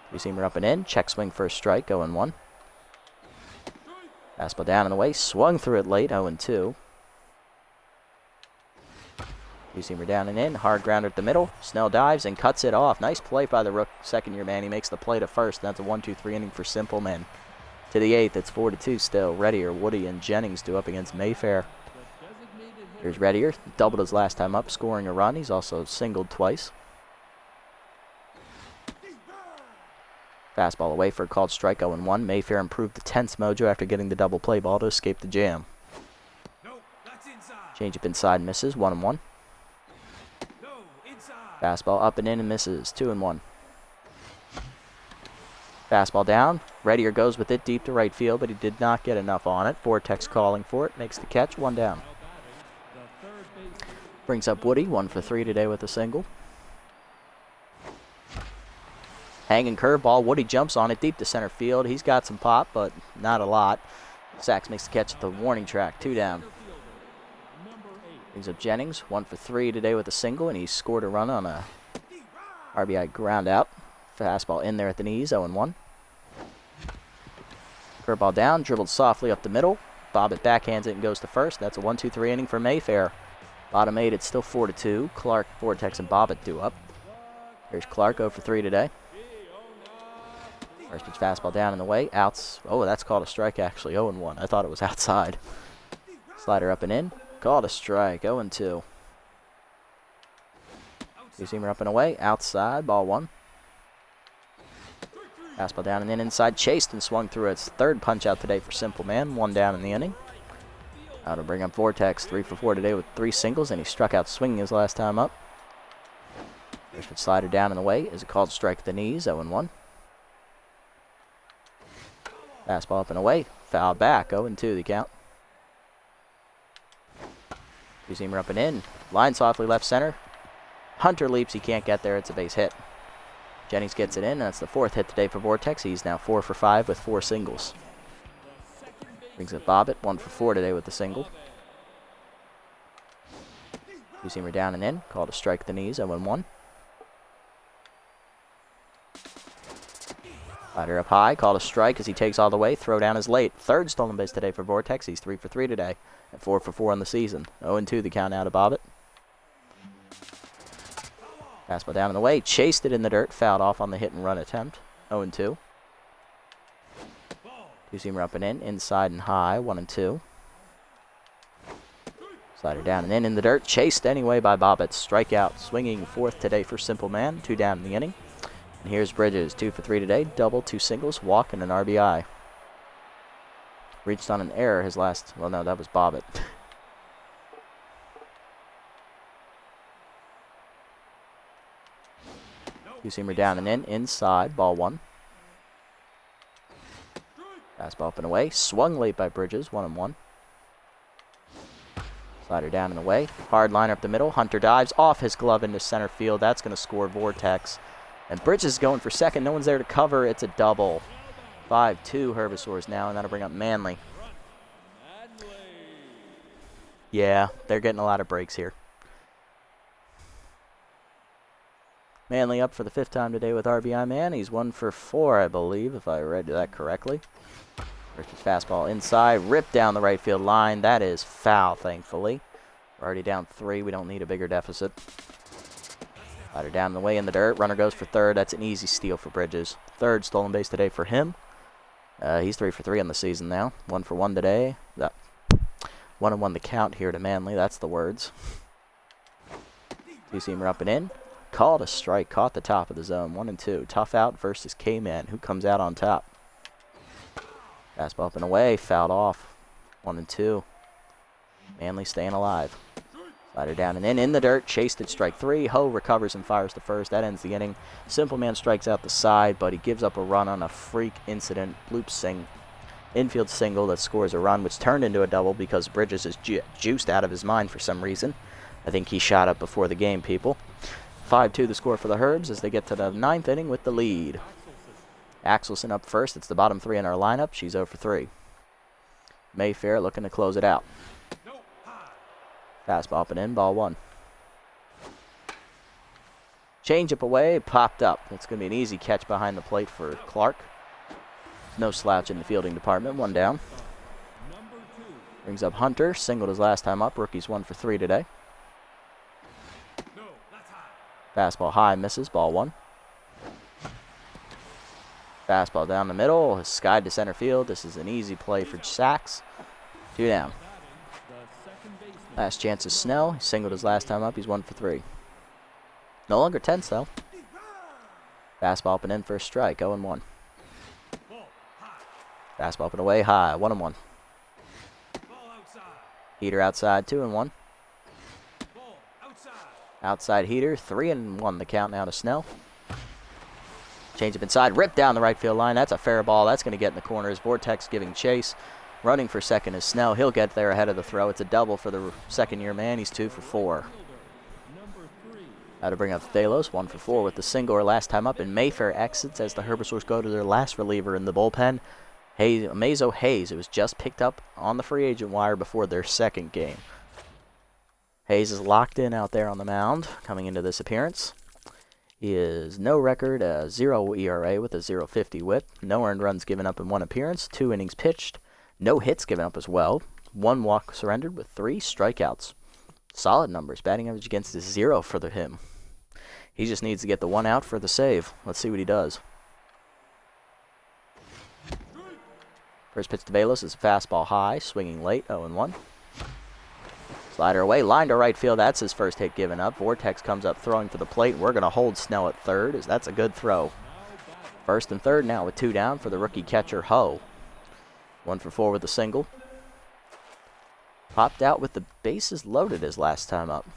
Two-seamer up and in. Check swing first strike. 0-1. Fastball down and away. Swung through it late. 0-2. Two-seamer down and in. Hard grounder at the middle. Snell dives and cuts it off. Nice play by the second-year man. He makes the play to first. That's a 1-2-3 inning for Simpleman. To the 8th, it's 4-2 still. Reddier, Woody, and Jennings do up against Mayfair. Here's Reddier. Doubled his last time up, scoring a run. He's also singled twice. Fastball away for a called strike. 0-1. Mayfair improved the tense mojo after getting the double play ball to escape the jam. Changeup inside, misses. 1-1. Fastball up and in and misses. 2-1. Fastball down. Reddier goes with it deep to right field, but he did not get enough on it. Vortex calling for it. Makes the catch. 1 down. Brings up Woody. 1 for 3 today with a single. Hanging curveball. Woody jumps on it deep to center field. He's got some pop, but not a lot. Sachs makes the catch at the warning track. 2 down. Brings up Jennings. 1 for 3 today with a single, and he scored a run on a RBI ground out. Fastball in there at the knees. 0-1. Curveball down. Dribbled softly up the middle. Bobbitt backhands it and goes to first. That's a 1-2-3 inning for Mayfair. Bottom 8, it's still 4-2. Clark, Vortex, and Bobbitt do up. Here's Clark. 0 for 3 today. First pitch fastball down in the way. Outs. Oh, that's called a strike, actually. 0-1. I thought it was outside. Slider up and in. Called a strike. 0-2. Two-seamer up and away. Outside. Ball 1. Fastball down and in inside. Chased and swung through its 3rd punch out today for Simple Man. 1 down in the inning. Now to bring up Vortex. 3 for 4 today with 3 singles, and he struck out swinging his last time up. First pitch slider down in the way. Is a called strike at the knees. 0-1. Fastball up and away. Foul back. 0-2 the count. Two-seamer up and in. Line softly left center. Hunter leaps. He can't get there. It's a base hit. Jennings gets it in. That's the 4th hit today for Vortex. He's now 4 for 5 with 4 singles. Brings up Bobbitt, 1 for 4 today with the single. Two-seamer down and in. Called a strike at the knees. 0-1. Slider up high. Called a strike as he takes all the way. Throw down is late. 3rd stolen base today for Vortex. He's 3 for 3 today. And 4 for 4 on the season. 0-2 the count out of Bobbitt. Fastball down and away. Chased it in the dirt. Fouled off on the hit and run attempt. 0-2. Two-seamer up and in. Inside and high. 1-2. Slider down and in the dirt. Chased anyway by Bobbitt. Strikeout. Swinging 4th today for Simple Man. 2 down in the inning. And here's Bridges. 2 for 3 today. Double, 2 singles, walk, and an RBI. Reached on an error his last... Well, no, that was Bobbitt. Two-seamer down and in. Inside. Ball 1. Fastball up and away. Swung late by Bridges. 1-1. Slider down and away. Hard liner up the middle. Hunter dives off his glove into center field. That's going to score Vortex. And Bridges is going for second. No one's there to cover. It's a double. 5-2 Herbivores now, and that'll bring up Manley. Yeah, they're getting a lot of breaks here. Manley up for the 5th time today with RBI Man. He's 1 for 4, I believe, if I read that correctly. First his fastball inside, ripped down the right field line. That is foul, thankfully. We're already down 3. We don't need a bigger deficit. Slider down the way in the dirt. Runner goes for 3rd. That's an easy steal for Bridges. 3rd stolen base today for him. He's 3 for 3 on the season now. 1 for 1 today. 1-1 the count here to Manley. That's the words. Two-seamer up and in. Called a strike. Caught the top of the zone. 1-2. Tough out versus K-Man. Who comes out on top? Fastball up and away. Fouled off. 1-2. Manley staying alive. Slider down and in the dirt. Chased it. Strike 3. Ho recovers and fires to first. That ends the inning. Simple Man strikes out the side, but he gives up a run on a freak incident. Infield single that scores a run, which turned into a double because Bridges is juiced out of his mind for some reason. I think he shot up before the game, people. 5-2 the score for the Herbs as they get to the 9th inning with the lead. Axelson up first. It's the bottom 3 in our lineup. She's 0 for 3. Mayfair looking to close it out. Fastball up and in. Ball 1. Change up away. Popped up. It's going to be an easy catch behind the plate for Clark. No slouch in the fielding department. 1 down. Brings up Hunter. Singled his last time up. Rookie's 1 for 3 today. Fastball high, misses. Ball 1. Fastball down the middle. Skied to center field. This is an easy play for Sachs. 2 down. Last chance is Snell. He singled his last time up. He's 1 for 3. No longer tense, though. Fastball up and in for a strike. 0-1. Fastball up and away. High. 1-1. Heater outside. 2-1. Outside heater, 3-1 the count now to Snell. Change up inside, ripped down the right field line. That's a fair ball. That's going to get in the corners. Vortex giving chase. Running for second is Snell. He'll get there ahead of the throw. It's a double for the second-year man. He's 2 for 4. Now to bring up Delos, 1 for 4 with the single or last time up. And Mayfair exits as the Herbivores go to their last reliever in the bullpen. Mazo Hayes, who was just picked up on the free agent wire before their second game. Hayes is locked in out there on the mound coming into this appearance. He is no record, 0 ERA with a 0.50 whip. No earned runs given up in 1 appearance. 2 innings pitched. No hits given up as well. 1 walk surrendered with 3 strikeouts. Solid numbers. Batting average against is 0 for him. He just needs to get the 1 out for the save. Let's see what he does. First pitch to Velos is a fastball high, swinging late, 0-1. Slider away, line to right field. That's his first hit given up. Vortex comes up throwing for the plate. We're going to hold Snell at third, as that's a good throw. First and third now with 2 down for the rookie catcher, Ho. 1 for 4 with a single. Popped out with the bases loaded his last time up.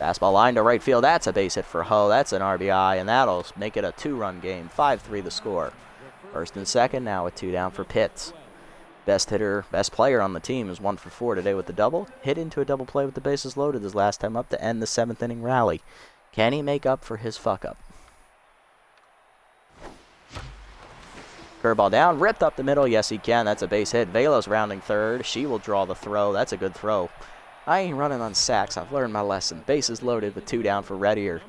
Fastball line to right field. That's a base hit for Ho. That's an RBI, and that'll make it a 2-run game. 5-3 the score. First and second now with 2 down for Pitts. Best hitter, best player on the team is 1 for 4 today with the double. Hit into a double play with the bases loaded his last time up to end the 7th inning rally. Can he make up for his fuck-up? Curveball down, ripped up the middle. Yes, he can. That's a base hit. Velo's rounding third. She will draw the throw. That's a good throw. I ain't running on sacks. I've learned my lesson. Bases loaded with 2 down for Reddier.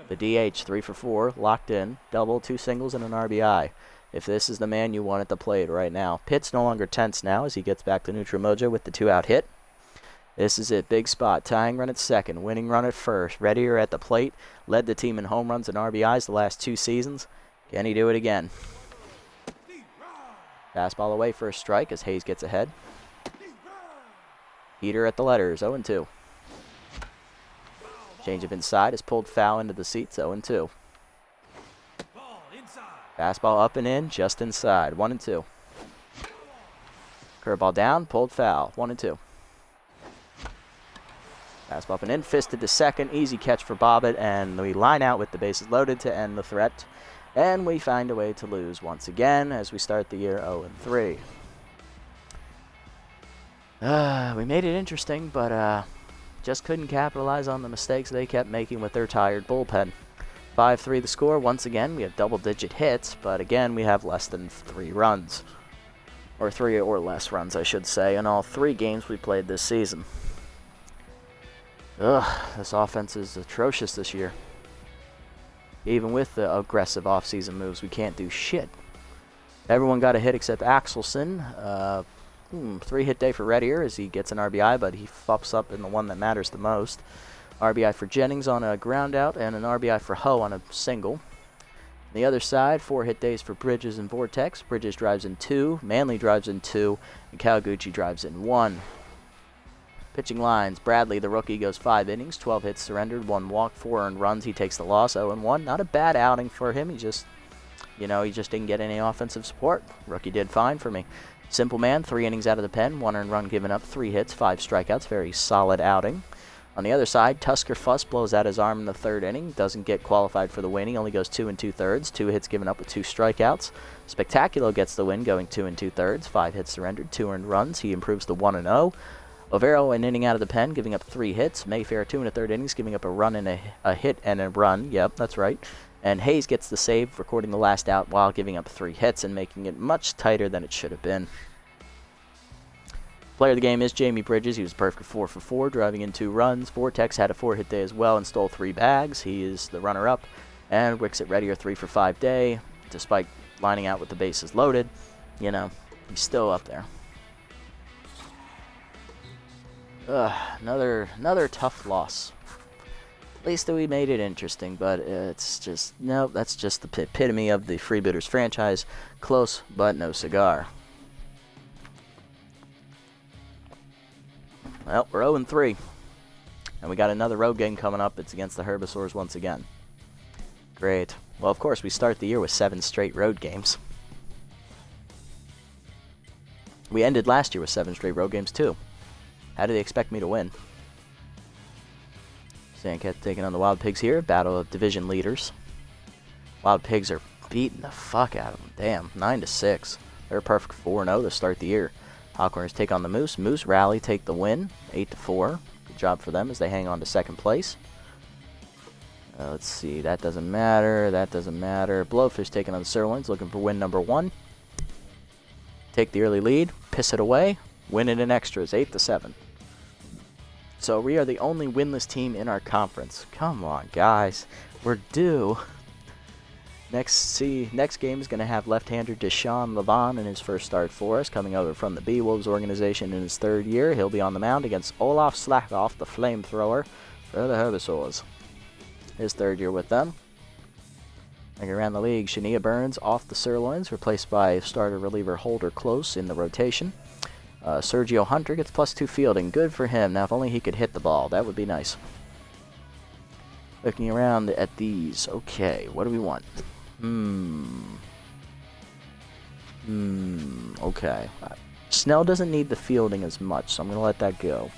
The DH, 3 for 4, locked in. Double, 2 singles, and an RBI. If this is the man you want at the plate right now. Pitt's no longer tense now as he gets back to neutral mojo with the 2-out hit. This is it. Big spot. Tying run at second. Winning run at first. Reddier at the plate. Led the team in home runs and RBIs the last 2 seasons. Can he do it again? Fastball away for a strike as Hayes gets ahead. Heater at the letters, 0-2. Changeup inside is pulled foul into the seats, 0-2. Fastball up and in, just inside, 1-2. Curveball down, pulled foul, 1-2. Fastball up and in, fisted to second, easy catch for Bobbitt, and we line out with the bases loaded to end the threat. And we find a way to lose once again as we start the year 0-3. We made it interesting, but just couldn't capitalize on the mistakes they kept making with their tired bullpen. 5-3 the score. Once again, we have double-digit hits, but again, we have less than 3 runs. Or 3 or less runs, I should say, in all 3 games we played this season. This offense is atrocious this year. Even with the aggressive offseason moves, we can't do shit. Everyone got a hit except Axelson. 3-hit day for Reddier as he gets an RBI, but he fucks up in the one that matters the most. RBI for Jennings on a ground out and an RBI for Ho on a single. On the other side, 4-hit days for Bridges and Vortex. Bridges drives in 2, Manley drives in 2, and Kawaguchi drives in 1. Pitching lines, Bradley, the rookie, goes 5 innings, 12 hits surrendered, 1 walk, 4 earned runs. He takes the loss, 0-1. Not a bad outing for him. He just didn't get any offensive support. Rookie did fine for me. Simple Man, 3 innings out of the pen, 1 earned run given up, 3 hits, 5 strikeouts. Very solid outing. On the other side, Tusker Fuss blows out his arm in the 3rd inning. Doesn't get qualified for the win. He only goes 2 2/3. 2 hits given up with 2 strikeouts. Spectacular gets the win, going 2 2/3. 5 hits surrendered, 2 earned runs. He improves to 1-0. Overo, an inning out of the pen, giving up 3 hits. Mayfair, 2 1/3 innings, giving up a run and a hit and a run. Yep, that's right. And Hayes gets the save, recording the last out while giving up 3 hits and making it much tighter than it should have been. Player of the game is Jamie Bridges. He was perfect 4 for 4, driving in 2 runs. Vortex had a 4-hit day as well and stole 3 bags. He is the runner-up. And Wixit Reddier, 3 for 5 day. Despite lining out with the bases loaded, he's still up there. Another tough loss. At least we made it interesting, but it's just, nope, that's just the epitome of the Freebooters franchise. Close, but no cigar. Well, we're 0-3. And we got another road game coming up. It's against the Herbivores once again. Great. Well, of course, we start the year with 7 straight road games. We ended last year with 7 straight road games, too. How do they expect me to win? Sandcat taking on the Wild Pigs here. Battle of division leaders. Wild Pigs are beating the fuck out of them. Damn, 9-6. They're a perfect 4-0 to start the year. Hawkhorns take on the Moose. Moose rally, take the win, 8-4. Good job for them as they hang on to 2nd place. Let's see, that doesn't matter. Blowfish taking on the Sirloins, looking for win number 1. Take the early lead, piss it away, win it in extras, 8-7. So we are the only winless team in our conference. Come on, guys, we're due. Next game is going to have left-hander Deshaun Levon in his first start for us, coming over from the B-Wolves organization in his 3rd year. He'll be on the mound against Olaf Slackoff, the flamethrower, for the Herbivores. His 3rd year with them. Looking around the league, Shania Burns off the Sirloins, replaced by starter reliever Holder Close in the rotation. Sergio Hunter gets +2 fielding. Good for him. Now, if only he could hit the ball, that would be nice. Looking around at these. Okay, what do we want? Okay. Snell doesn't need the fielding as much, so I'm going to let that go.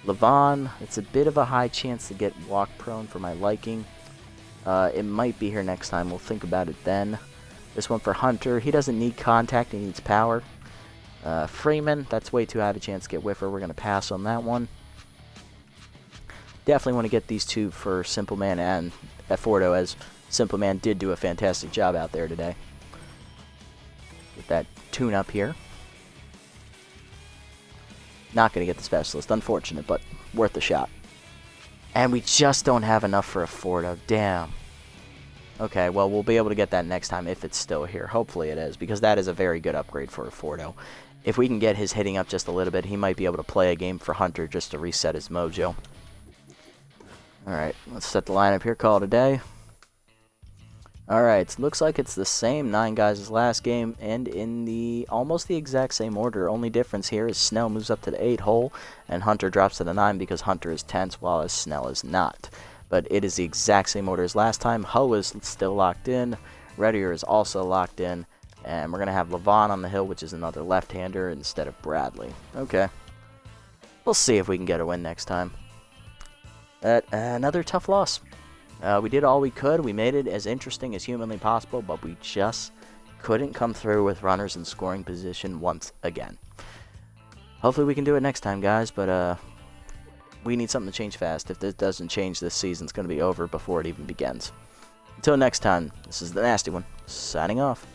Levon, it's a bit of a high chance to get walk prone for my liking. It might be here next time. We'll think about it then. This one for Hunter. He doesn't need contact. He needs power. Freeman, that's way too high of a chance to get Whiffer. We're going to pass on that one. Definitely want to get these two for Simple Man and Fordo, as Simple Man did do a fantastic job out there today. Get that tune up here. Not going to get the Specialist. Unfortunate, but worth a shot. And we just don't have enough for a Fordo. Damn. Okay, well, we'll be able to get that next time if it's still here. Hopefully it is, because that is a very good upgrade for a Fordo. If we can get his hitting up just a little bit, he might be able to play a game for Hunter just to reset his mojo. Alright, let's set the lineup here, call it a day. Alright, looks like it's the same 9 guys as last game, and in the almost the exact same order. Only difference here is Snell moves up to the 8 hole, and Hunter drops to the 9 because Hunter is tense, while Snell is not. But it is the exact same order as last time. Ho is still locked in, Reddier is also locked in, and we're going to have Levon on the hill, which is another left-hander, instead of Bradley. Okay. We'll see if we can get a win next time. Another tough loss. We did all we could. We made it as interesting as humanly possible, but we just couldn't come through with runners in scoring position once again. Hopefully we can do it next time, guys, but we need something to change fast. If this doesn't change, this season's going to be over before it even begins. Until next time, this is the Nasty One, signing off.